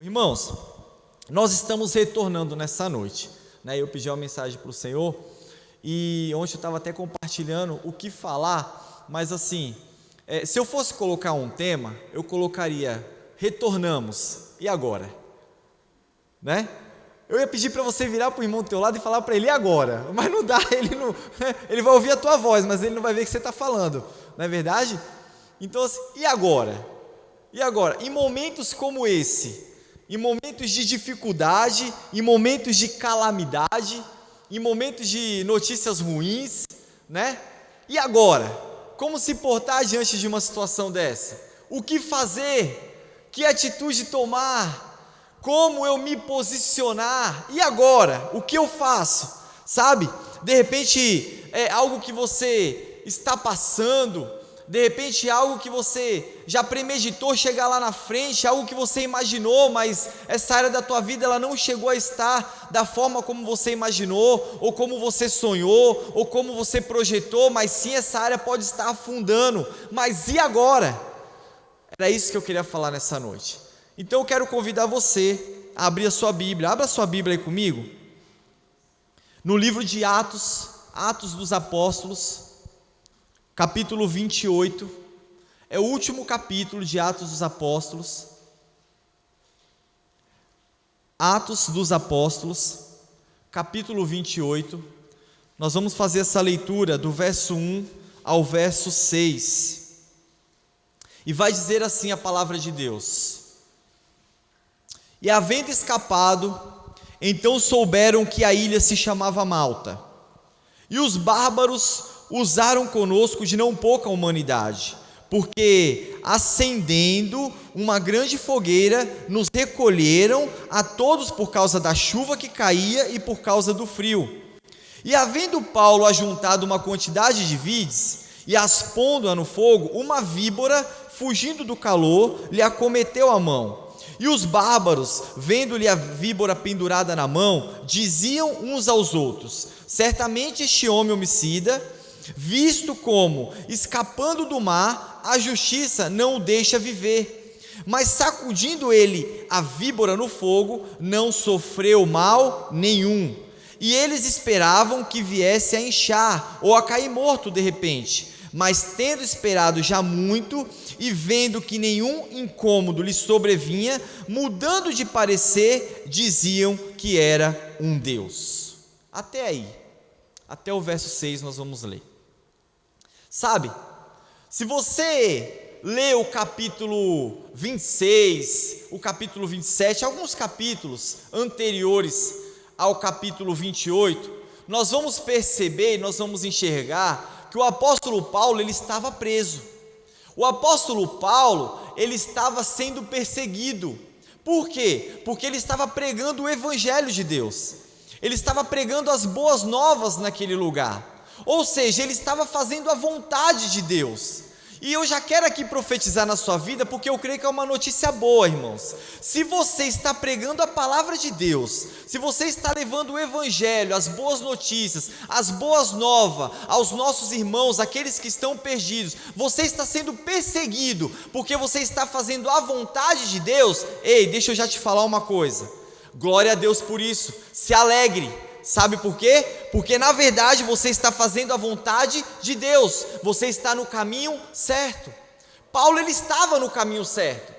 Irmãos, nós estamos retornando nessa noite, né? Eu pedi uma mensagem para o Senhor e ontem eu estava até compartilhando o que falar, mas assim, se eu fosse colocar um tema, eu colocaria retornamos, e agora? Né? Eu ia pedir para você virar para o irmão do teu lado e falar para ele, e agora? Mas não dá, ele vai ouvir a tua voz, mas ele não vai ver o que você está falando, não é verdade? Então assim, e agora? E agora? Em momentos como esse, em momentos de dificuldade, em momentos de calamidade, em momentos de notícias ruins, né? E agora? Como se portar diante de uma situação dessa? O que fazer? Que atitude tomar? Como eu me posicionar? E agora? O que eu faço? Sabe? De repente é algo que você está passando, de repente algo que você já premeditou chegar lá na frente, algo que você imaginou, mas essa área da tua vida ela não chegou a estar da forma como você imaginou, ou como você sonhou, ou como você projetou, mas sim essa área pode estar afundando, mas e agora? Era isso que eu queria falar nessa noite. Então eu quero convidar você a abrir a sua Bíblia, abra a sua Bíblia aí comigo, no livro de Atos dos Apóstolos, capítulo 28, é o último capítulo de Atos dos Apóstolos. Atos dos Apóstolos, capítulo 28, nós vamos fazer essa leitura do verso 1 ao verso 6, e vai dizer assim a palavra de Deus: E havendo escapado, então souberam que a ilha se chamava Malta, e os bárbaros usaram conosco de não pouca humanidade, porque acendendo uma grande fogueira, nos recolheram a todos por causa da chuva que caía e por causa do frio. E havendo Paulo ajuntado uma quantidade de vides, e as pondo-a no fogo, uma víbora, fugindo do calor, lhe acometeu a mão. E os bárbaros, vendo-lhe a víbora pendurada na mão, diziam uns aos outros: certamente este homem homicida, visto como, escapando do mar, a justiça não o deixa viver. Mas sacudindo ele a víbora no fogo, não sofreu mal nenhum. E eles esperavam que viesse a inchar ou a cair morto de repente. Mas tendo esperado já muito e vendo que nenhum incômodo lhe sobrevinha, mudando de parecer, diziam que era um Deus. Até aí, até o verso 6 nós vamos ler. Sabe, se você lê o capítulo 26, o capítulo 27, alguns capítulos anteriores ao capítulo 28, nós vamos perceber, nós vamos enxergar que o apóstolo Paulo, ele estava preso. O apóstolo Paulo, ele estava sendo perseguido. Por quê? Porque ele estava pregando o evangelho de Deus. Ele estava pregando as boas novas naquele lugar. Ou seja, ele estava fazendo a vontade de Deus. E eu já quero aqui profetizar na sua vida, porque eu creio que é uma notícia boa, irmãos. Se você está pregando a palavra de Deus, se você está levando o evangelho, as boas notícias, as boas novas aos nossos irmãos, aqueles que estão perdidos, você está sendo perseguido, porque você está fazendo a vontade de Deus. Ei, deixa eu já te falar uma coisa, glória a Deus por isso, se alegre. Sabe por quê? Porque na verdade você está fazendo a vontade de Deus, você está no caminho certo. Paulo, ele estava no caminho certo,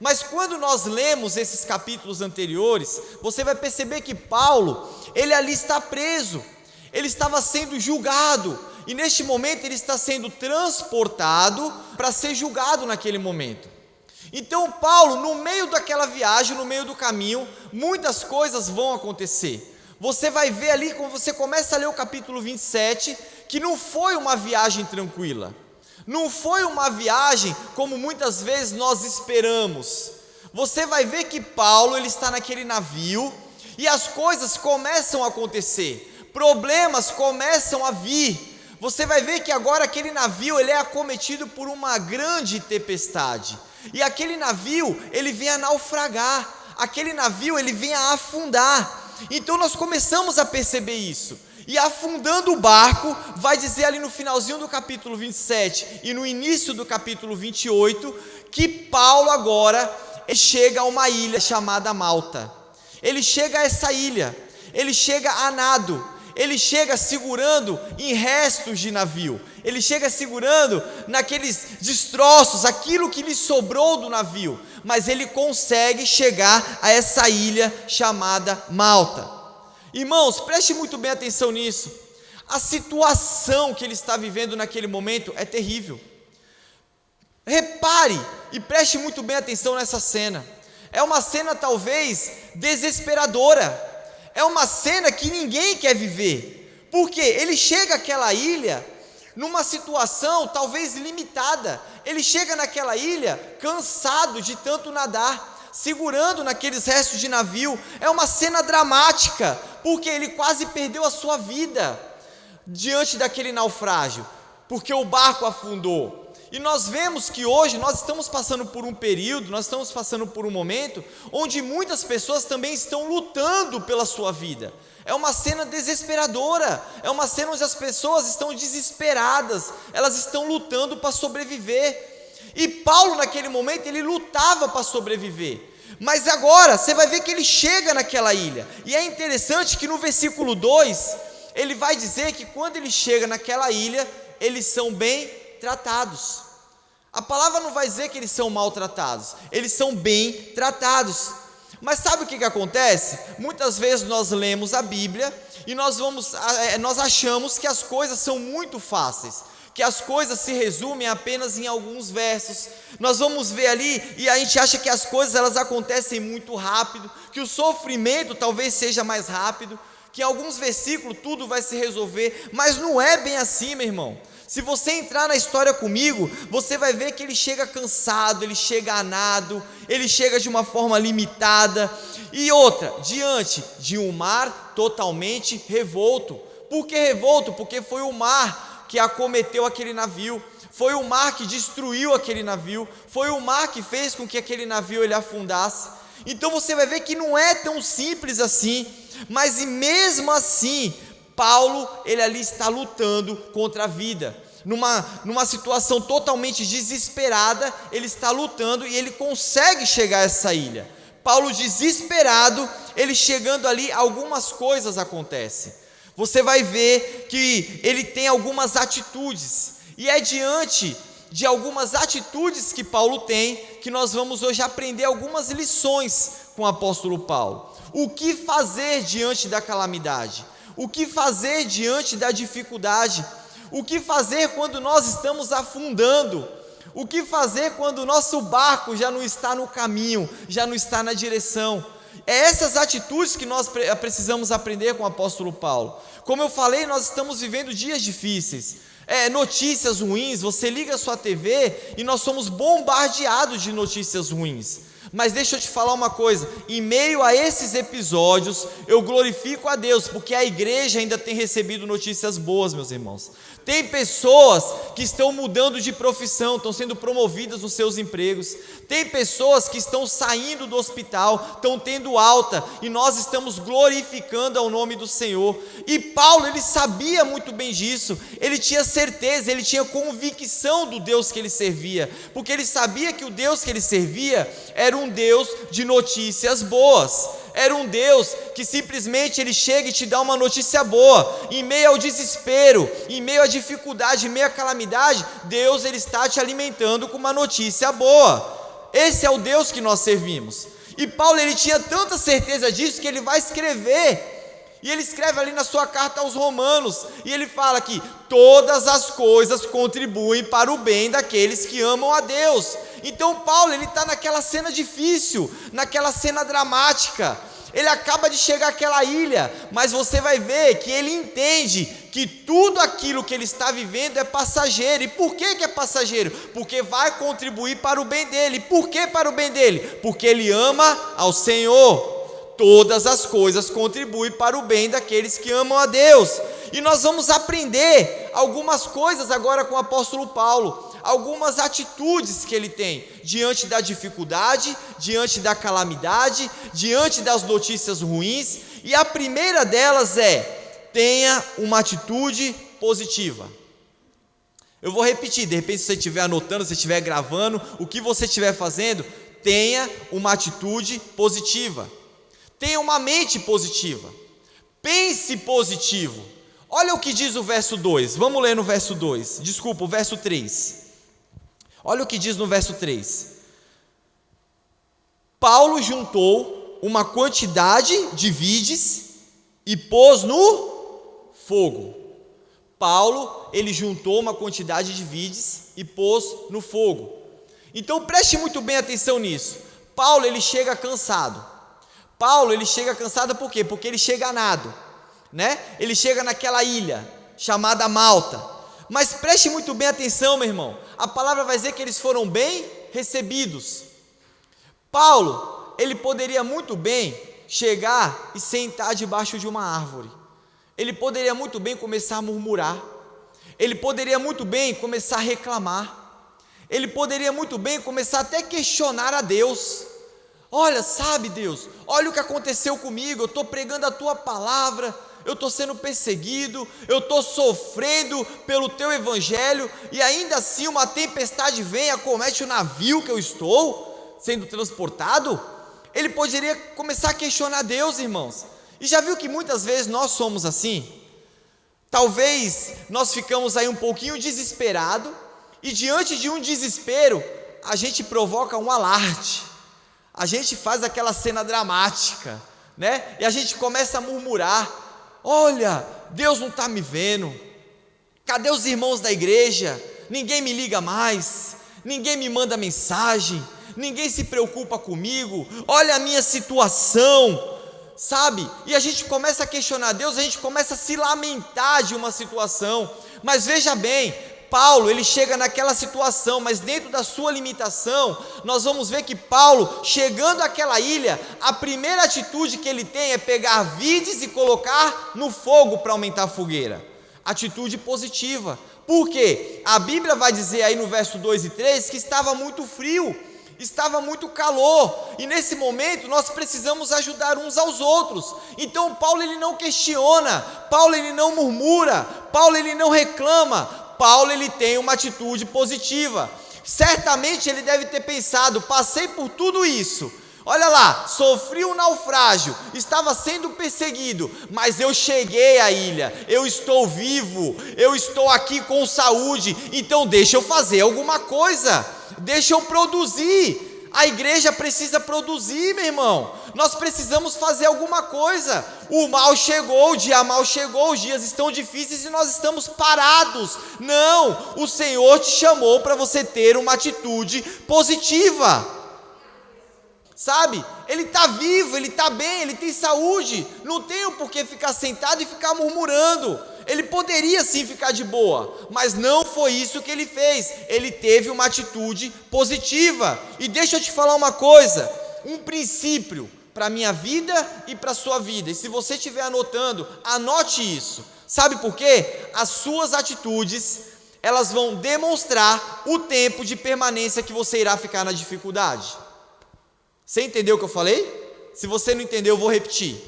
mas quando nós lemos esses capítulos anteriores, você vai perceber que Paulo, ele ali está preso, ele estava sendo julgado, e neste momento ele está sendo transportado para ser julgado naquele momento. Então Paulo, no meio daquela viagem, no meio do caminho, muitas coisas vão acontecer. Você vai ver ali, quando você começa a ler o capítulo 27, que não foi uma viagem tranquila, não foi uma viagem como muitas vezes nós esperamos. Você vai ver que Paulo, ele está naquele navio, e as coisas começam a acontecer, problemas começam a vir. Você vai ver que agora aquele navio, ele é acometido por uma grande tempestade, e aquele navio, ele vem a naufragar, aquele navio, ele vem a afundar. Então nós começamos a perceber isso, e afundando o barco, vai dizer ali no finalzinho do capítulo 27 e no início do capítulo 28, que Paulo agora, ele chega a uma ilha chamada Malta. Ele chega a essa ilha, ele chega a nado, ele chega segurando em restos de navio, ele chega segurando naqueles destroços, aquilo que lhe sobrou do navio, mas ele consegue chegar a essa ilha chamada Malta. Irmãos, preste muito bem atenção nisso. A situação que ele está vivendo naquele momento é terrível. Repare e preste muito bem atenção nessa cena. É uma cena talvez desesperadora. É uma cena que ninguém quer viver. Porque ele chega àquela ilha numa situação talvez limitada. Ele chega naquela ilha cansado de tanto nadar, segurando naqueles restos de navio. É uma cena dramática, porque ele quase perdeu a sua vida diante daquele naufrágio, porque o barco afundou. E nós vemos que hoje nós estamos passando por um período, nós estamos passando por um momento onde muitas pessoas também estão lutando pela sua vida. É uma cena desesperadora, é uma cena onde as pessoas estão desesperadas, elas estão lutando para sobreviver. E Paulo naquele momento ele lutava para sobreviver. Mas agora você vai ver que ele chega naquela ilha. E é interessante que no versículo 2 ele vai dizer que quando ele chega naquela ilha, eles são bem tratados. A palavra não vai dizer que eles são maltratados, eles são bem tratados. Mas sabe o que acontece? Muitas vezes nós lemos a Bíblia e nós achamos que as coisas são muito fáceis, que as coisas se resumem apenas em alguns versos. Nós vamos ver ali e a gente acha que as coisas elas acontecem muito rápido, que o sofrimento talvez seja mais rápido, que em alguns versículos tudo vai se resolver, mas não é bem assim, meu irmão. Se você entrar na história comigo, você vai ver que ele chega cansado, ele chega a nado, ele chega de uma forma limitada, e outra, diante de um mar totalmente revolto. Por que revolto? Porque foi o mar que acometeu aquele navio, foi o mar que destruiu aquele navio, foi o mar que fez com que aquele navio ele afundasse. Então você vai ver que não é tão simples assim, mas e mesmo assim, Paulo, ele ali está lutando contra a vida, numa situação totalmente desesperada, ele está lutando e ele consegue chegar a essa ilha. Paulo desesperado, ele chegando ali, algumas coisas acontecem. Você vai ver que ele tem algumas atitudes, e é diante de algumas atitudes que Paulo tem, que nós vamos hoje aprender algumas lições com o apóstolo Paulo. O que fazer diante da calamidade? O que fazer diante da dificuldade? O que fazer quando nós estamos afundando? O que fazer quando o nosso barco já não está no caminho, já não está na direção? É essas atitudes que nós precisamos aprender com o apóstolo Paulo. Como eu falei, nós estamos vivendo dias difíceis, notícias ruins. Você liga a sua TV e nós somos bombardeados de notícias ruins. Mas deixa eu te falar uma coisa, em meio a esses episódios, eu glorifico a Deus, porque a igreja ainda tem recebido notícias boas, meus irmãos. Tem pessoas que estão mudando de profissão, estão sendo promovidas nos seus empregos. Tem pessoas que estão saindo do hospital, estão tendo alta, e nós estamos glorificando ao nome do Senhor. E Paulo, ele sabia muito bem disso, ele tinha certeza, ele tinha convicção do Deus que ele servia, porque ele sabia que o Deus que ele servia era um Deus de notícias boas. Era um Deus que simplesmente ele chega e te dá uma notícia boa. Em meio ao desespero, em meio à dificuldade, em meio à calamidade, Deus ele está te alimentando com uma notícia boa. Esse é o Deus que nós servimos. E Paulo ele tinha tanta certeza disso que ele vai escrever. E ele escreve ali na sua carta aos Romanos, e ele fala que todas as coisas contribuem para o bem daqueles que amam a Deus. Então Paulo ele está naquela cena difícil, naquela cena dramática. Ele acaba de chegar àquela ilha, mas você vai ver que ele entende que tudo aquilo que ele está vivendo é passageiro. E por que é passageiro? Porque vai contribuir para o bem dele. Por que para o bem dele? Porque ele ama ao Senhor. Todas as coisas contribuem para o bem daqueles que amam a Deus. E nós vamos aprender algumas coisas agora com o apóstolo Paulo, algumas atitudes que ele tem diante da dificuldade, diante da calamidade, diante das notícias ruins. E a primeira delas é: tenha uma atitude positiva. Eu vou repetir, de repente se você estiver anotando, se estiver gravando, o que você estiver fazendo, tenha uma atitude positiva, tenha uma mente positiva, pense positivo. Olha o que diz o verso 2, vamos ler no verso 2, desculpa, o verso 3. Olha o que diz no verso 3. Paulo juntou uma quantidade de vides e pôs no fogo. Paulo, ele juntou uma quantidade de vides e pôs no fogo. Então preste muito bem atenção nisso. Paulo, ele chega cansado. Paulo, ele chega cansado por quê? Porque ele chega a nado, né? Ele chega naquela ilha chamada Malta. Mas preste muito bem atenção, meu irmão. A palavra vai dizer que eles foram bem recebidos. Paulo, ele poderia muito bem chegar e sentar debaixo de uma árvore. Ele poderia muito bem começar a murmurar. Ele poderia muito bem começar a reclamar. Ele poderia muito bem começar até a questionar a Deus. Olha, sabe, Deus, olha o que aconteceu comigo, eu estou pregando a tua palavra, eu estou sendo perseguido, eu estou sofrendo pelo teu evangelho, e ainda assim uma tempestade vem e acomete o navio que eu estou sendo transportado. Ele poderia começar a questionar Deus, irmãos. E já viu que muitas vezes nós somos assim? Talvez nós ficamos aí um pouquinho desesperados, e diante de um desespero, a gente provoca um alarde, a gente faz aquela cena dramática, né? E a gente começa a murmurar: olha, Deus não está me vendo, cadê os irmãos da igreja? Ninguém me liga mais, ninguém me manda mensagem, ninguém se preocupa comigo, olha a minha situação, sabe? E a gente começa a questionar Deus, a gente começa a se lamentar de uma situação. Mas veja bem, Paulo, ele chega naquela situação, mas dentro da sua limitação, nós vamos ver que Paulo, chegando àquela ilha, a primeira atitude que ele tem é pegar vides e colocar no fogo para aumentar a fogueira. Atitude positiva. Por quê? A Bíblia vai dizer aí no verso 2 e 3 que estava muito frio, estava muito calor, e nesse momento nós precisamos ajudar uns aos outros. Então Paulo, ele não questiona, Paulo, ele não murmura, Paulo, ele não reclama, Paulo, ele tem uma atitude positiva. Certamente ele deve ter pensado: passei por tudo isso, olha lá, sofri um naufrágio, estava sendo perseguido, mas eu cheguei à ilha, eu estou vivo, eu estou aqui com saúde, então deixa eu fazer alguma coisa, deixa eu produzir. A igreja precisa produzir, meu irmão. Nós precisamos fazer alguma coisa. O mal chegou, o dia mal chegou, os dias estão difíceis e nós estamos parados. Não, o Senhor te chamou para você ter uma atitude positiva. Sabe? Ele está vivo, ele está bem, ele tem saúde. Não tem o porquê ficar sentado e ficar murmurando. Ele poderia sim ficar de boa, mas não foi isso que ele fez. Ele teve uma atitude positiva. E deixa eu te falar uma coisa, um princípio para a minha vida e para a sua vida. E se você estiver anotando, anote isso. Sabe por quê? As suas atitudes, elas vão demonstrar o tempo de permanência que você irá ficar na dificuldade. Você entendeu o que eu falei? Se você não entendeu, eu vou repetir.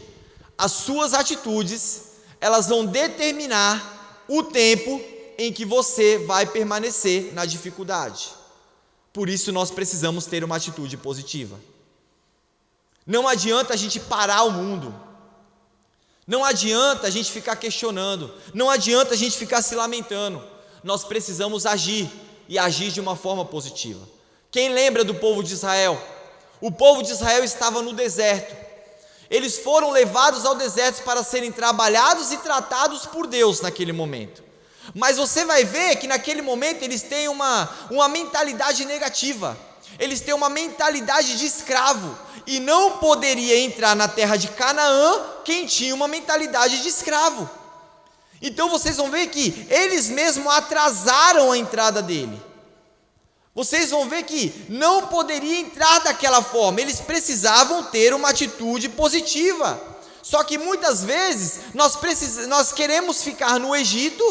As suas atitudes, elas vão determinar o tempo em que você vai permanecer na dificuldade. Por isso nós precisamos ter uma atitude positiva. Não adianta a gente parar o mundo. Não adianta a gente ficar questionando. Não adianta a gente ficar se lamentando. Nós precisamos agir, e agir de uma forma positiva. Quem lembra do povo de Israel? O povo de Israel estava no deserto. Eles foram levados ao deserto para serem trabalhados e tratados por Deus naquele momento. Mas você vai ver que naquele momento eles têm uma mentalidade negativa. Eles têm uma mentalidade de escravo. E não poderia entrar na terra de Canaã quem tinha uma mentalidade de escravo. Então vocês vão ver que eles mesmos atrasaram a entrada dele. Vocês vão ver que não poderia entrar daquela forma, eles precisavam ter uma atitude positiva. Só que muitas vezes nós queremos ficar no Egito,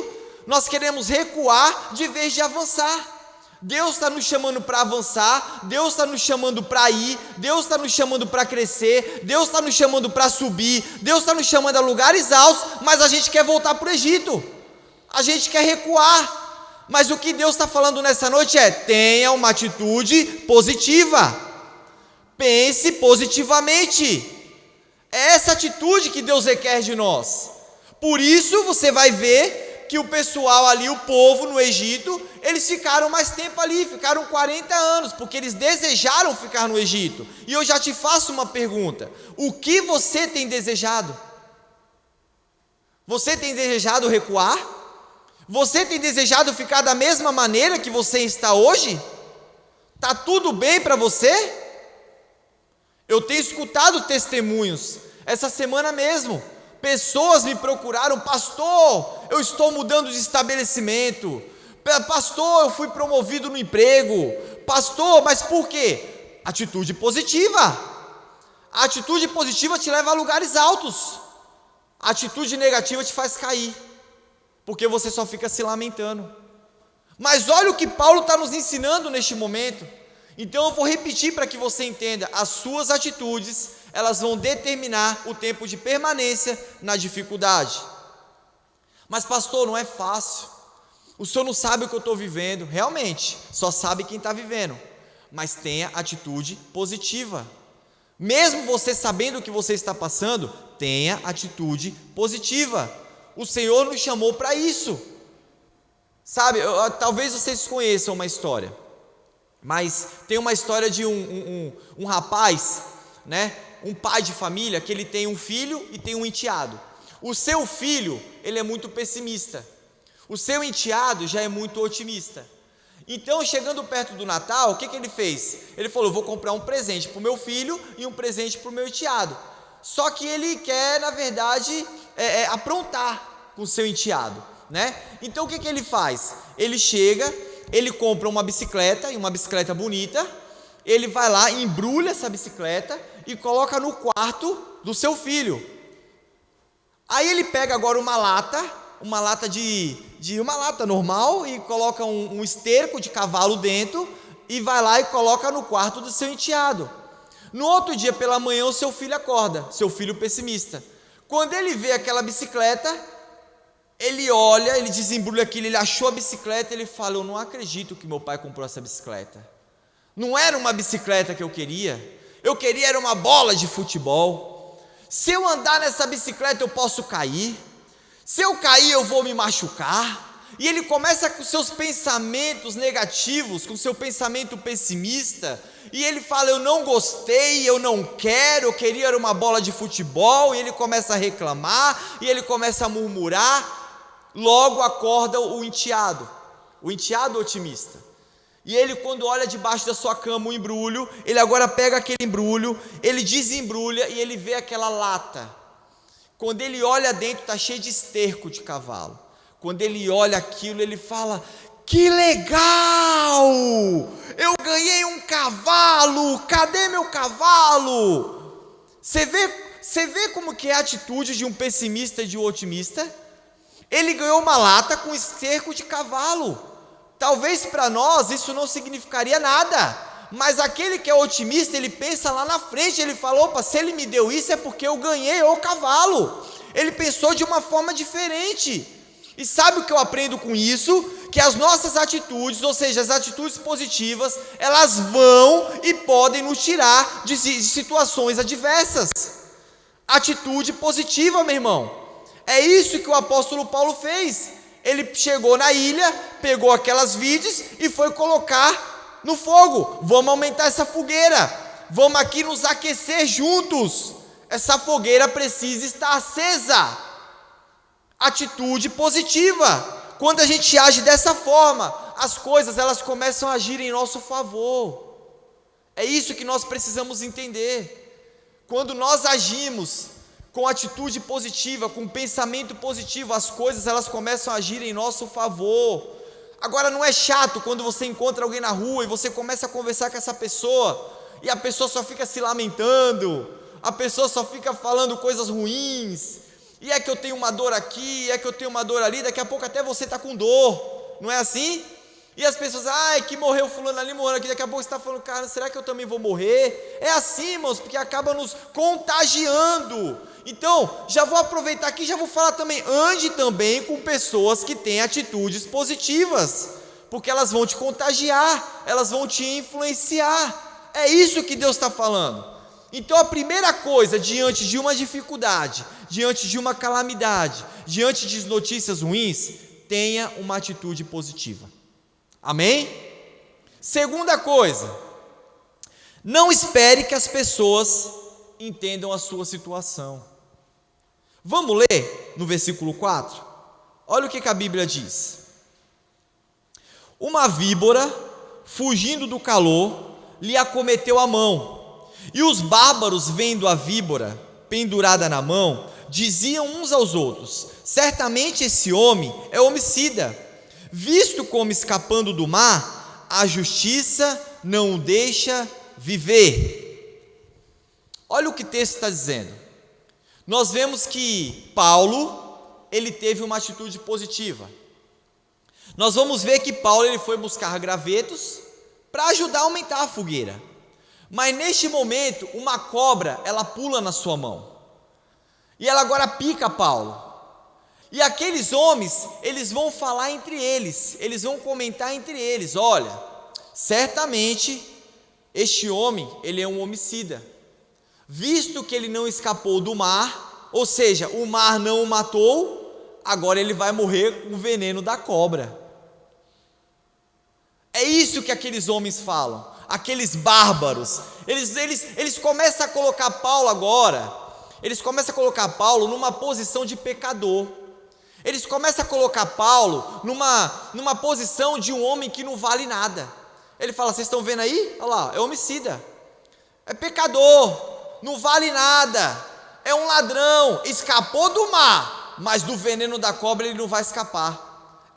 nós queremos recuar de vez de avançar. Deus está nos chamando para avançar, Deus está nos chamando para ir, Deus está nos chamando para crescer, Deus está nos chamando para subir, Deus está nos chamando a lugares altos, mas a gente quer voltar para o Egito, a gente quer recuar. Mas o que Deus está falando nessa noite é: tenha uma atitude positiva, Pense positivamente. É essa atitude que Deus requer de nós. Por isso você vai ver que o pessoal ali, o povo no Egito, eles ficaram mais tempo ali, ficaram 40 anos, porque eles desejaram ficar no Egito. E eu já te faço uma pergunta: o que você tem desejado? Você tem desejado recuar? Você tem desejado ficar da mesma maneira que você está hoje? Está tudo bem para você? Eu tenho escutado testemunhos, essa semana mesmo, pessoas me procuraram: pastor, eu estou mudando de estabelecimento, pastor, eu fui promovido no emprego, pastor, mas por quê? Atitude positiva. A atitude positiva te leva a lugares altos, a atitude negativa te faz cair, porque você só fica se lamentando. Mas olha o que Paulo está nos ensinando neste momento. Então eu vou repetir para que você entenda: as suas atitudes, elas vão determinar o tempo de permanência na dificuldade. Mas pastor, não é fácil, o senhor não sabe o que eu estou vivendo. Realmente, só sabe quem está vivendo. Mas tenha atitude positiva. Mesmo você sabendo o que você está passando, tenha atitude positiva. O Senhor nos chamou para isso. Sabe, talvez vocês conheçam uma história, mas tem uma história de um rapaz, né? Um pai de família, que ele tem um filho e tem um enteado. O seu filho, ele é muito pessimista. O seu enteado já é muito otimista. Então, chegando perto do Natal, o que ele fez? Ele falou: vou comprar um presente para o meu filho e um presente para o meu enteado. Só que ele quer, na verdade, aprontar com o seu enteado, né? Então, o que ele faz? Ele chega, ele compra uma bicicleta, e uma bicicleta bonita, ele vai lá, embrulha essa bicicleta e coloca no quarto do seu filho. Aí ele pega agora uma lata uma lata normal, e coloca um esterco de cavalo dentro, e vai lá e coloca no quarto do seu enteado. No outro dia pela manhã, o seu filho acorda, seu filho pessimista. Quando ele vê aquela bicicleta, ele olha, ele desembrulha aquilo, ele achou a bicicleta, ele fala: eu não acredito que meu pai comprou essa bicicleta. Não era uma bicicleta que eu queria era uma bola de futebol. Se eu andar nessa bicicleta eu posso cair, se eu cair eu vou me machucar. E ele começa com seus pensamentos negativos, com seu pensamento pessimista, e ele fala: eu não gostei, eu não quero, eu queria era uma bola de futebol. E ele começa a reclamar, e ele começa a murmurar. Logo acorda o enteado otimista. E ele, quando olha debaixo da sua cama um embrulho, ele agora pega aquele embrulho, ele desembrulha e ele vê aquela lata. Quando ele olha dentro, está cheio de esterco de cavalo. Quando ele olha aquilo, ele fala: que legal! Eu ganhei um cavalo! Cadê meu cavalo? Você vê como que é a atitude de um pessimista e de um otimista? Ele ganhou uma lata com esterco de cavalo. Talvez para nós isso não significaria nada, mas aquele que é otimista, ele pensa lá na frente, ele fala: opa, se ele me deu isso é porque eu ganhei o cavalo. Ele pensou de uma forma diferente. E sabe o que eu aprendo com isso? Que as nossas atitudes, ou seja, as atitudes positivas, elas vão e podem nos tirar de situações adversas. Atitude positiva, meu irmão. É isso que o apóstolo Paulo fez. Ele chegou na ilha, pegou aquelas vides e foi colocar no fogo. Vamos aumentar essa fogueira, vamos aqui nos aquecer juntos. Essa fogueira precisa estar acesa. Atitude positiva. Quando a gente age dessa forma, as coisas elas começam a agir em nosso favor. É isso que nós precisamos entender. Quando nós agimos com atitude positiva, com pensamento positivo, as coisas elas começam a agir em nosso favor. Agora, não é chato quando você encontra alguém na rua e você começa a conversar com essa pessoa e a pessoa só fica se lamentando, a pessoa só fica falando coisas ruins, e é que eu tenho uma dor aqui, é que eu tenho uma dor ali, daqui a pouco até você está com dor, não é assim? E as pessoas: é que morreu fulano ali, morrendo aqui, daqui a pouco você está falando: cara, será que eu também vou morrer? É assim, irmãos, porque acaba nos contagiando. Então, já vou aproveitar aqui, já vou falar também: ande também com pessoas que têm atitudes positivas, porque elas vão te contagiar, elas vão te influenciar. É isso que Deus está falando. Então a primeira coisa, diante de uma dificuldade, diante de uma calamidade, diante de notícias ruins, tenha uma atitude positiva. Amém? Segunda coisa, não espere que as pessoas entendam a sua situação. Vamos ler no versículo 4? Olha o que a Bíblia diz. Uma víbora, fugindo do calor, lhe acometeu a mão. E os bárbaros, vendo a víbora pendurada na mão, diziam uns aos outros: certamente esse homem é homicida, visto como escapando do mar, a justiça não o deixa viver. Olha o que o texto está dizendo. Nós vemos que Paulo, ele teve uma atitude positiva. Nós vamos ver que Paulo, ele foi buscar gravetos para ajudar a aumentar a fogueira. Mas neste momento, uma cobra, ela pula na sua mão. E ela agora pica Paulo. E aqueles homens, eles vão falar entre eles, eles vão comentar entre eles: olha, certamente este homem, ele é um homicida, visto que ele não escapou do mar, ou seja, o mar não o matou, agora ele vai morrer com o veneno da cobra. É isso que aqueles homens falam, aqueles bárbaros. Eles começam a colocar Paulo agora, eles começam a colocar Paulo numa posição de pecador. Eles começam a colocar Paulo numa posição de um homem que não vale nada. Ele fala: vocês estão vendo aí? Olha lá, é homicida, é pecador, não vale nada, é um ladrão, escapou do mar, mas do veneno da cobra ele não vai escapar.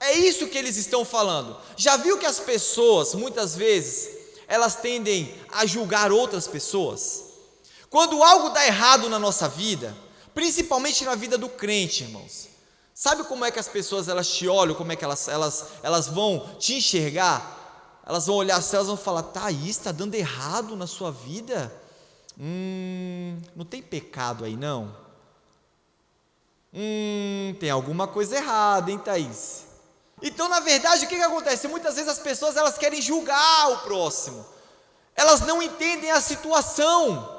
É isso que eles estão falando. Já viu que as pessoas, muitas vezes, elas tendem a julgar outras pessoas? Quando algo dá errado na nossa vida, principalmente na vida do crente, irmãos, sabe como é que as pessoas, elas te olham, como é que elas vão te enxergar? Elas vão olhar, elas vão falar: Thaís, está dando errado na sua vida? Não tem pecado aí não? Tem alguma coisa errada, hein, Thaís? Então, na verdade, o que acontece? Muitas vezes as pessoas, elas querem julgar o próximo, elas não entendem a situação,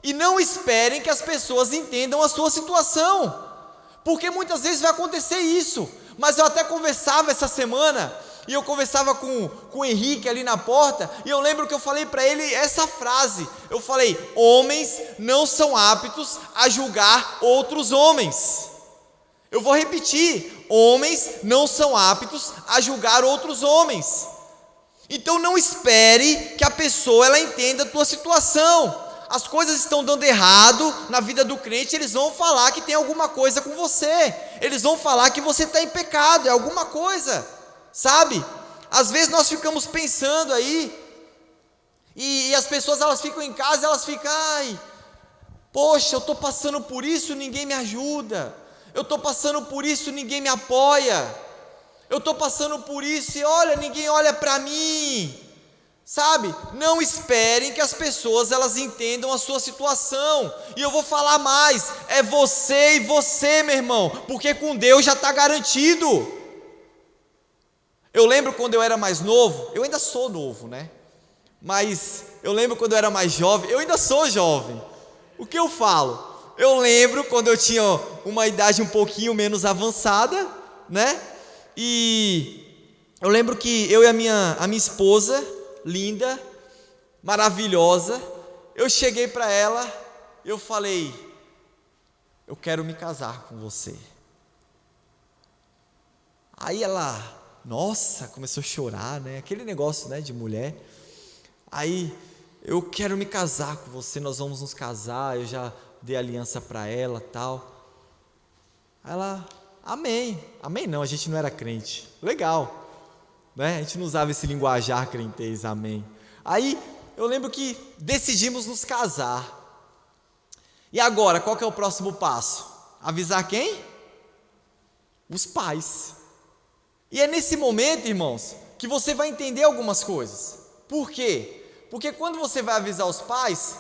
e não esperem que as pessoas entendam a sua situação, porque muitas vezes vai acontecer isso. Mas eu até conversava essa semana, e eu conversava com o Henrique ali na porta, e eu lembro que eu falei para ele essa frase, eu falei: homens não são aptos a julgar outros homens. Eu vou repetir: homens não são aptos a julgar outros homens. Então não espere que a pessoa ela entenda a tua situação. As coisas estão dando errado na vida do crente, eles vão falar que tem alguma coisa com você, eles vão falar que você está em pecado, é alguma coisa, sabe? Às vezes nós ficamos pensando aí, e as pessoas, elas ficam em casa, elas ficam: ai, poxa, eu estou passando por isso, ninguém me ajuda, eu estou passando por isso, ninguém me apoia, eu estou passando por isso e olha, ninguém olha para mim. Sabe, não esperem que as pessoas, elas entendam a sua situação. E eu vou falar mais, é você e você, meu irmão, porque com Deus já está garantido. Eu lembro quando eu era mais novo, eu ainda sou novo, né? Mas eu lembro quando eu era mais jovem, eu ainda sou jovem. O que eu falo? Eu lembro quando eu tinha uma idade um pouquinho menos avançada, né? E eu lembro que eu e a minha esposa, linda, maravilhosa, eu cheguei para ela, eu falei: eu quero me casar com você. Aí ela, nossa, começou a chorar, né? Aquele negócio, né, de mulher. Aí, eu quero me casar com você, nós vamos nos casar, eu já dei aliança para ela, tal. Aí ela: amém. Amém não, a gente não era crente. Legal. Né? A gente não usava esse linguajar crentez, amém. Aí eu lembro que decidimos nos casar. E agora, qual que é o próximo passo? Avisar quem? Os pais. E é nesse momento, irmãos, que você vai entender algumas coisas. Por quê? Porque quando você vai avisar os pais,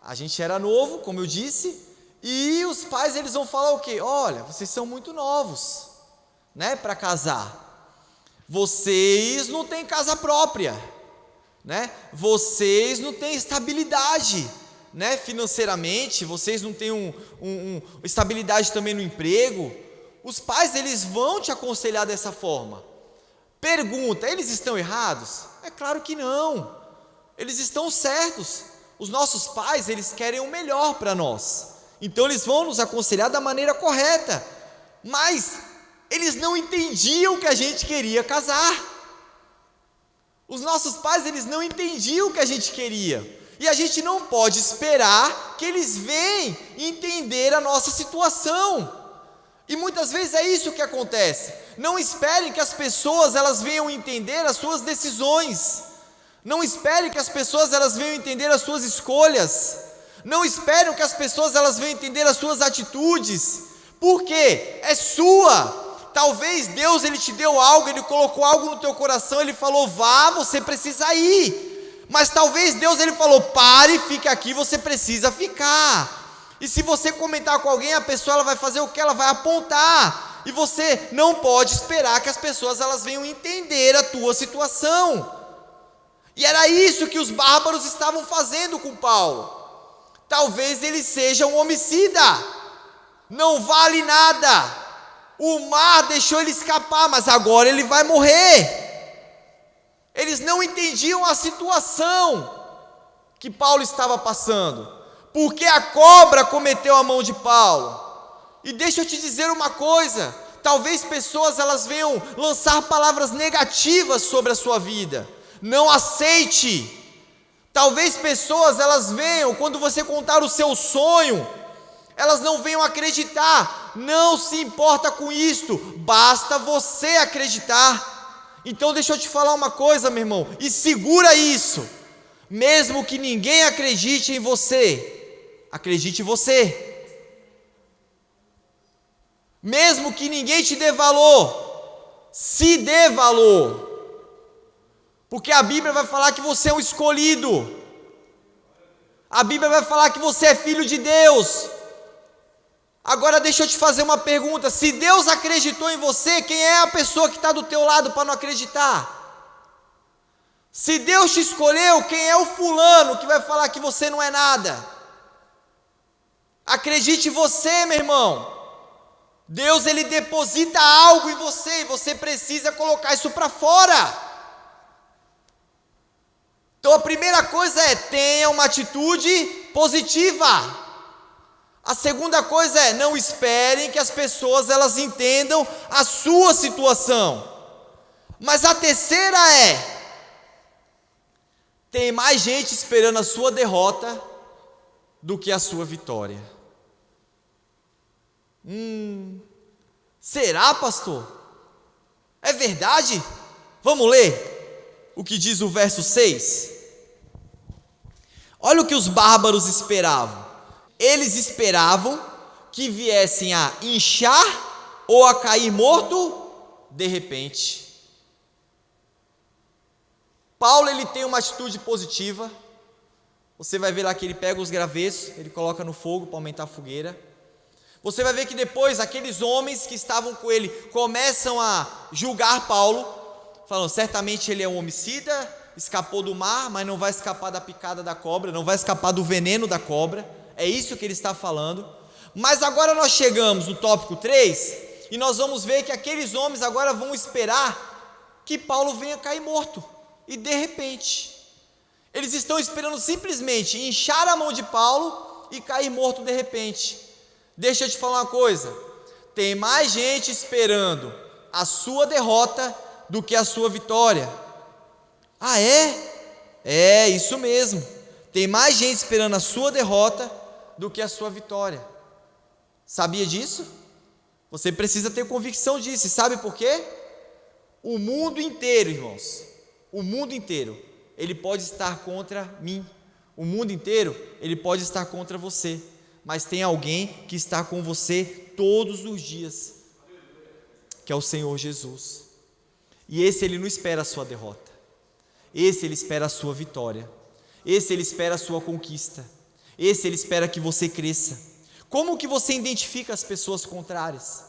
a gente era novo, como eu disse, e os pais, eles vão falar o quê? Olha, vocês são muito novos, né, para casar. Vocês não têm casa própria, né? Vocês não têm estabilidade, né? Financeiramente, vocês não têm estabilidade também no emprego. Os pais, eles vão te aconselhar dessa forma. Pergunta, eles estão errados? É claro que não, eles estão certos. Os nossos pais, eles querem o melhor para nós, então eles vão nos aconselhar da maneira correta, mas eles não entendiam que a gente queria casar. Os nossos pais, eles não entendiam o que a gente queria, e a gente não pode esperar que eles venham entender a nossa situação. E muitas vezes é isso que acontece. Não esperem que as pessoas elas venham entender as suas decisões. Não esperem que as pessoas elas venham entender as suas escolhas. Não esperem que as pessoas elas venham entender as suas atitudes. Por quê? É sua. Talvez Deus ele te deu algo, ele colocou algo no teu coração, ele falou: vá, você precisa ir. Mas talvez Deus ele falou: pare, fique aqui, você precisa ficar. E se você comentar com alguém, a pessoa ela vai fazer o que? Ela vai apontar. E você não pode esperar que as pessoas elas venham entender a tua situação. E era isso que os bárbaros estavam fazendo com Paulo. Talvez ele seja um homicida, não vale nada. O mar deixou ele escapar, mas agora ele vai morrer. Eles não entendiam a situação que Paulo estava passando. Porque a cobra cometeu a mão de Paulo. E deixa eu te dizer uma coisa, talvez pessoas elas venham lançar palavras negativas sobre a sua vida. Não aceite. Talvez pessoas elas venham, quando você contar o seu sonho, elas não venham acreditar. Não se importa com isto, basta você acreditar. Então deixa eu te falar uma coisa, meu irmão, e segura isso. Mesmo que ninguém acredite em você, acredite em você. Mesmo que ninguém te dê valor, se dê valor. Porque a Bíblia vai falar que você é um escolhido. A Bíblia vai falar que você é filho de Deus. Agora deixa eu te fazer uma pergunta. Se Deus acreditou em você, quem é a pessoa que está do teu lado para não acreditar? Se Deus te escolheu, quem é o fulano que vai falar que você não é nada? Acredite em você, meu irmão. Deus ele deposita algo em você e você precisa colocar isso para fora. Então a primeira coisa é: tenha uma atitude positiva. A segunda coisa é: não esperem que as pessoas elas entendam a sua situação. Mas a terceira é: tem mais gente esperando a sua derrota do que a sua vitória. Será, pastor? É verdade? Vamos ler o que diz o verso 6. Olha o que os bárbaros esperavam. Eles esperavam que viessem a inchar ou a cair morto de repente. Paulo ele tem uma atitude positiva. Você vai ver lá que ele pega os gravetos, ele coloca no fogo para aumentar a fogueira. Você vai ver que depois aqueles homens que estavam com ele começam a julgar Paulo, falando: certamente ele é um homicida, escapou do mar, mas não vai escapar da picada da cobra, não vai escapar do veneno da cobra. É isso que ele está falando. Mas agora nós chegamos no tópico 3 e nós vamos ver que aqueles homens agora vão esperar que Paulo venha cair morto. E de repente, eles estão esperando simplesmente inchar a mão de Paulo e cair morto de repente. Deixa eu te falar uma coisa: tem mais gente esperando a sua derrota do que a sua vitória. Ah, é? É isso mesmo. Tem mais gente esperando a sua derrota do que a sua vitória. Sabia disso? Você precisa ter convicção disso. E sabe por quê? O mundo inteiro, irmãos, o mundo inteiro, ele pode estar contra mim. O mundo inteiro, ele pode estar contra você. Mas tem alguém que está com você todos os dias, que é o Senhor Jesus. E esse ele não espera a sua derrota. Esse ele espera a sua vitória. Esse ele espera a sua conquista. Esse ele espera que você cresça. Como que você identifica as pessoas contrárias?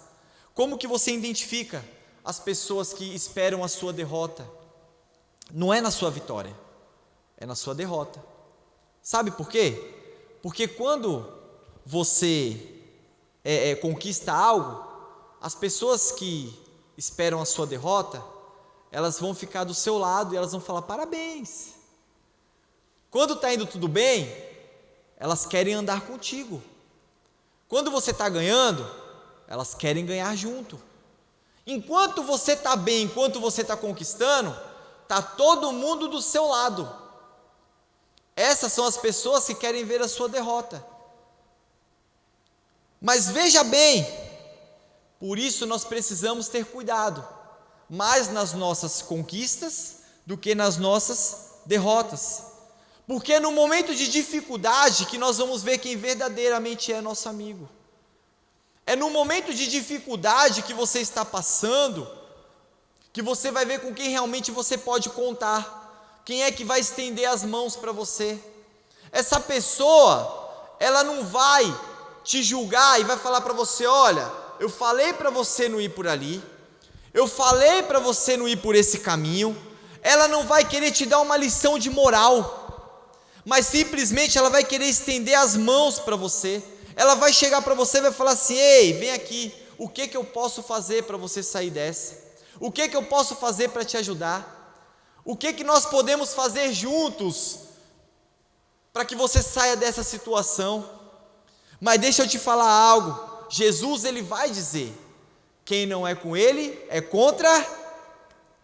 Como que você identifica as pessoas que esperam a sua derrota? Não é na sua vitória. É na sua derrota. Sabe por quê? Porque quando você conquista algo, as pessoas que esperam a sua derrota, elas vão ficar do seu lado e elas vão falar parabéns. Quando está indo tudo bem, elas querem andar contigo. Quando você está ganhando, elas querem ganhar junto. Enquanto você está bem, enquanto você está conquistando, está todo mundo do seu lado. Essas são as pessoas que querem ver a sua derrota. Mas veja bem, por isso nós precisamos ter cuidado, mais nas nossas conquistas do que nas nossas derrotas. Porque é no momento de dificuldade que nós vamos ver quem verdadeiramente é nosso amigo. É no momento de dificuldade que você está passando, que você vai ver com quem realmente você pode contar, quem é que vai estender as mãos para você. Essa pessoa, ela não vai te julgar e vai falar para você: olha, eu falei para você não ir por ali, eu falei para você não ir por esse caminho. Ela não vai querer te dar uma lição de moral, mas simplesmente ela vai querer estender as mãos para você. Ela vai chegar para você e vai falar assim: ei, vem aqui, o que eu posso fazer para você sair dessa? O que eu posso fazer para te ajudar? O que nós podemos fazer juntos para que você saia dessa situação? Mas deixa eu te falar algo, Jesus ele vai dizer: quem não é com ele, é contra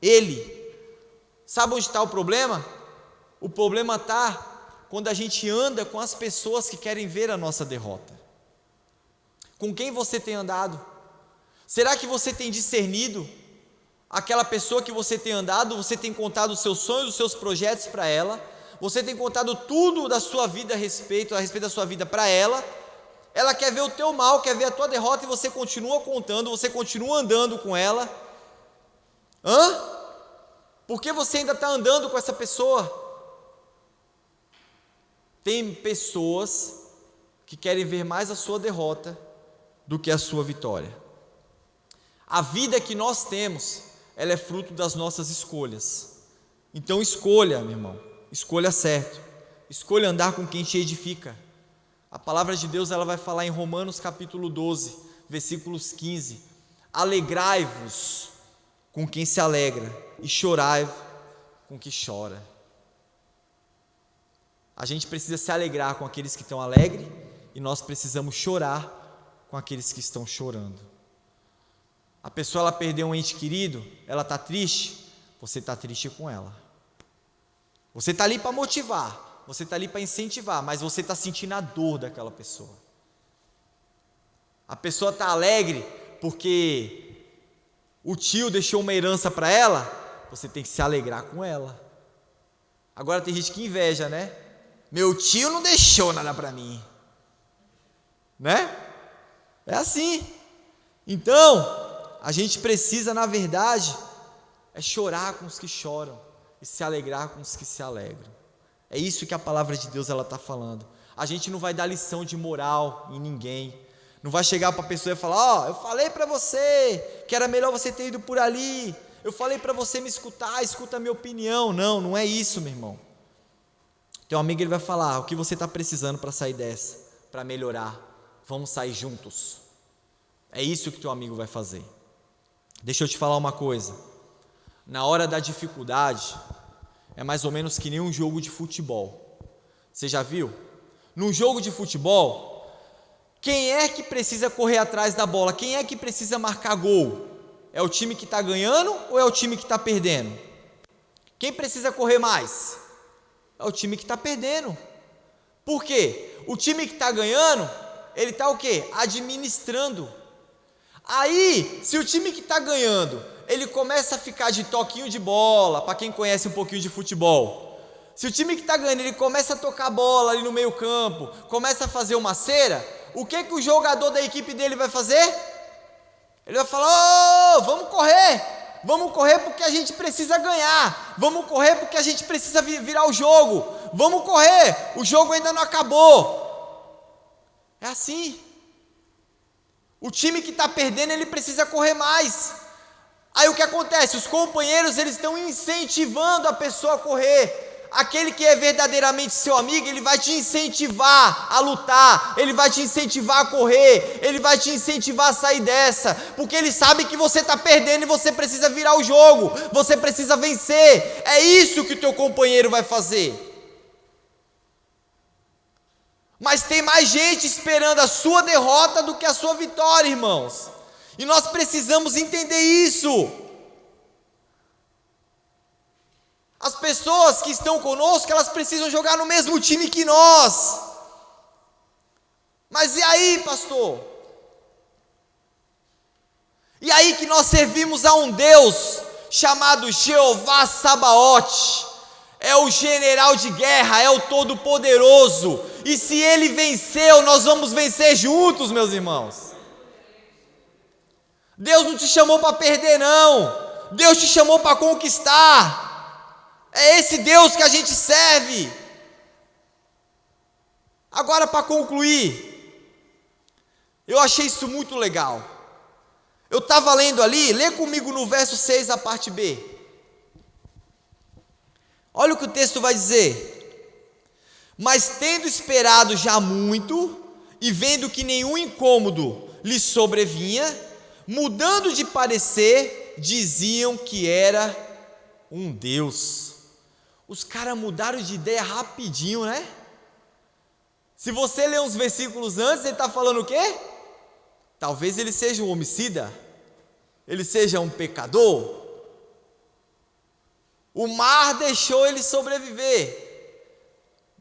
ele. Sabe onde está o problema? O problema está quando a gente anda com as pessoas que querem ver a nossa derrota. Com quem você tem andado? Será que você tem discernido aquela pessoa que você tem andado? Você tem contado os seus sonhos, os seus projetos para ela? Você tem contado tudo da sua vida a respeito da sua vida para ela? Ela quer ver o teu mal, quer ver a tua derrota, e você continua contando, você continua andando com ela. Por que você ainda está andando com essa pessoa? Tem pessoas que querem ver mais a sua derrota do que a sua vitória. A vida que nós temos, ela é fruto das nossas escolhas. Então escolha, meu irmão, escolha certo. Escolha andar com quem te edifica. A palavra de Deus ela vai falar em Romanos capítulo 12, versículos 15: alegrai-vos com quem se alegra e chorai com quem chora. A gente precisa se alegrar com aqueles que estão alegres e nós precisamos chorar com aqueles que estão chorando. A pessoa ela perdeu um ente querido, ela está triste, você está triste com ela. Você está ali para motivar, você está ali para incentivar, mas você está sentindo a dor daquela pessoa. A pessoa está alegre porque o tio deixou uma herança para ela, você tem que se alegrar com ela. Agora tem gente que inveja, né? Meu tio não deixou nada para mim, né? É assim. Então, a gente precisa, na verdade, chorar com os que choram e se alegrar com os que se alegram. É isso que a palavra de Deus ela está falando. A gente não vai dar lição de moral em ninguém. Não vai chegar para a pessoa e falar: eu falei para você que era melhor você ter ido por ali. Eu falei para você me escutar, escuta a minha opinião. Não, não é isso, meu irmão. Teu amigo ele vai falar: o que você está precisando para sair dessa, para melhorar? Vamos sair juntos. É isso que teu amigo vai fazer. Deixa eu te falar uma coisa. Na hora da dificuldade, é mais ou menos que nem um jogo de futebol. Você já viu? Num jogo de futebol, quem é que precisa correr atrás da bola? Quem é que precisa marcar gol? É o time que está ganhando ou é o time que está perdendo? Quem precisa correr mais? É o time que está perdendo. Por quê? O time que está ganhando, ele está o quê? Administrando. Aí, se o time que está ganhando, ele começa a ficar de toquinho de bola, para quem conhece um pouquinho de futebol, se o time que está ganhando, ele começa a tocar bola ali no meio campo, começa a fazer uma cera, o que o jogador da equipe dele vai fazer? Ele vai falar: vamos correr porque a gente precisa ganhar, vamos correr porque a gente precisa virar o jogo, vamos correr, o jogo ainda não acabou. É assim. O time que está perdendo, ele precisa correr mais. Aí o que acontece? Os companheiros, eles estão incentivando a pessoa a correr. aquele que é verdadeiramente seu amigo, ele vai te incentivar a lutar, ele vai te incentivar a correr, ele vai te incentivar a sair dessa, porque ele sabe que você está perdendo e você precisa virar o jogo, você precisa vencer. É isso que o teu companheiro vai fazer. Mas tem mais gente esperando a sua derrota do que a sua vitória, irmãos. E nós precisamos entender isso. As pessoas que estão conosco, elas precisam jogar no mesmo time que nós. Mas e aí, pastor? E aí que nós servimos a um Deus chamado Jeová Sabaote. É o general de guerra, é o todo-poderoso. E se ele venceu, nós vamos vencer juntos, meus irmãos. Deus não te chamou para perder, não. Deus te chamou para conquistar. É esse Deus que a gente serve. Agora, para concluir, eu achei isso muito legal. Eu estava lendo ali, lê comigo no verso 6, a parte B. Olha o que o texto vai dizer: mas tendo esperado já muito, e vendo que nenhum incômodo lhe sobrevinha, mudando de parecer, diziam que era um Deus. Os caras mudaram de ideia rapidinho, né? Se você ler uns versículos antes, ele está falando o quê? Talvez ele seja um homicida, ele seja um pecador. O mar deixou ele sobreviver,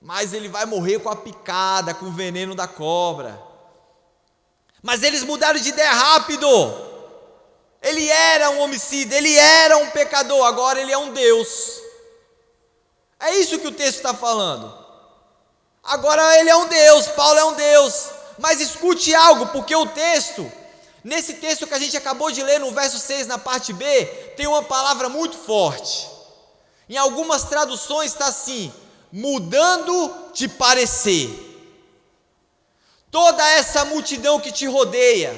mas ele vai morrer com a picada, com o veneno da cobra. Mas eles mudaram de ideia rápido. Ele era um homicida, ele era um pecador, agora ele é um Deus. É isso que o texto está falando. Agora ele é um Deus, Paulo é um Deus. Mas escute algo, porque o texto, nesse texto que a gente acabou de ler no verso 6, na parte B, tem uma palavra muito forte. Em algumas traduções está assim: mudando de parecer. Toda essa multidão que te rodeia,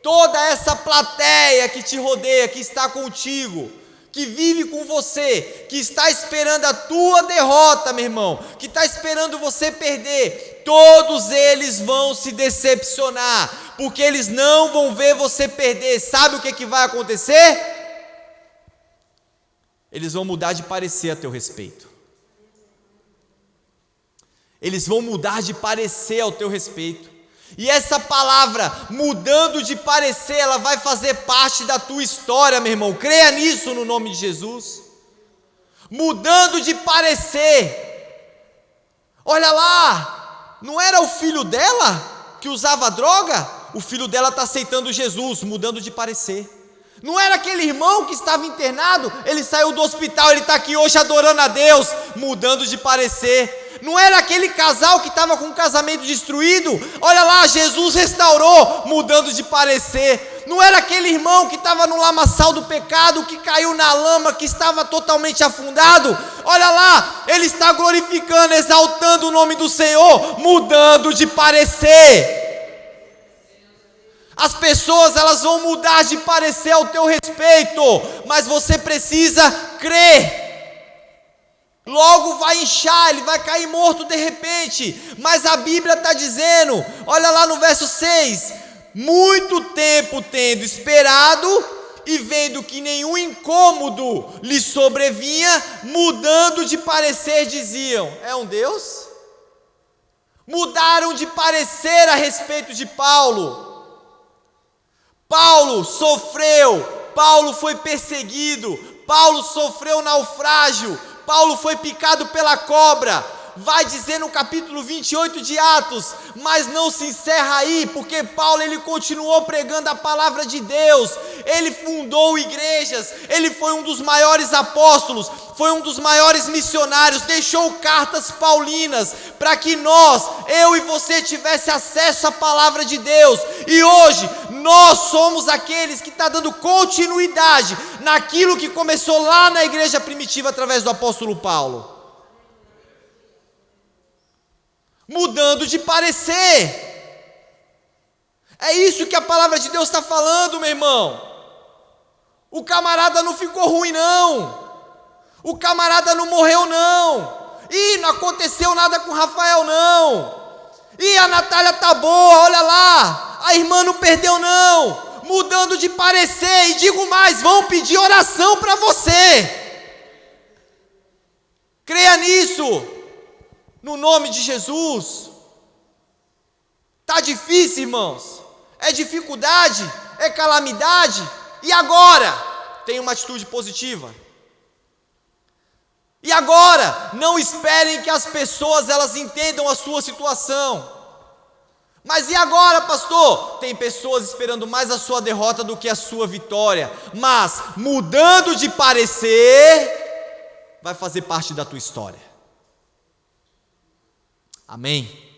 toda essa plateia que te rodeia, que está contigo, que vive com você, que está esperando a tua derrota, meu irmão, que está esperando você perder, todos eles vão se decepcionar, porque eles não vão ver você perder. Sabe o que vai acontecer? Eles vão mudar de parecer a teu respeito. Eles vão mudar de parecer ao teu respeito. E essa palavra, mudando de parecer, ela vai fazer parte da tua história, meu irmão. Creia nisso no nome de Jesus. Mudando de parecer. Olha lá, não era o filho dela que usava droga? O filho dela está aceitando Jesus, mudando de parecer. Não era aquele irmão que estava internado, ele saiu do hospital, ele está aqui hoje adorando a Deus, mudando de parecer. Não era aquele casal que estava com o casamento destruído, olha lá, Jesus restaurou, mudando de parecer. Não era aquele irmão que estava no lamaçal do pecado, que caiu na lama, que estava totalmente afundado, olha lá, ele está glorificando, exaltando o nome do Senhor, mudando de parecer. As pessoas, elas vão mudar de parecer ao teu respeito, mas você precisa crer. Logo vai inchar, ele vai cair morto de repente, mas a Bíblia está dizendo, olha lá no verso 6, muito tempo tendo esperado e vendo que nenhum incômodo lhe sobrevinha, mudando de parecer diziam, é um Deus? Mudaram de parecer a respeito de Paulo. Paulo sofreu, Paulo foi perseguido, Paulo sofreu naufrágio, Paulo foi picado pela cobra. Vai dizer no capítulo 28 de Atos, mas não se encerra aí, porque Paulo ele continuou pregando a palavra de Deus, ele fundou igrejas, ele foi um dos maiores apóstolos, foi um dos maiores missionários, deixou cartas paulinas, para que nós, eu e você, tivesse acesso à palavra de Deus, e hoje, nós somos aqueles que estão dando continuidade, naquilo que começou lá na igreja primitiva, através do apóstolo Paulo. Mudando de parecer. É isso que a palavra de Deus está falando, meu irmão. O camarada não ficou ruim, não. O camarada não morreu, não. Ih, não aconteceu nada com o Rafael não. Ih, a Natália tá boa, olha lá. A irmã não perdeu não. Mudando de parecer, e digo mais, vão pedir oração para você. Creia nisso, no nome de Jesus. Tá difícil, irmãos? É dificuldade? É calamidade? E agora? Tenha uma atitude positiva. E agora? Não esperem que as pessoas elas entendam a sua situação. Mas e agora, pastor? Tem pessoas esperando mais a sua derrota do que a sua vitória. Mas mudando de parecer, vai fazer parte da tua história. Amém?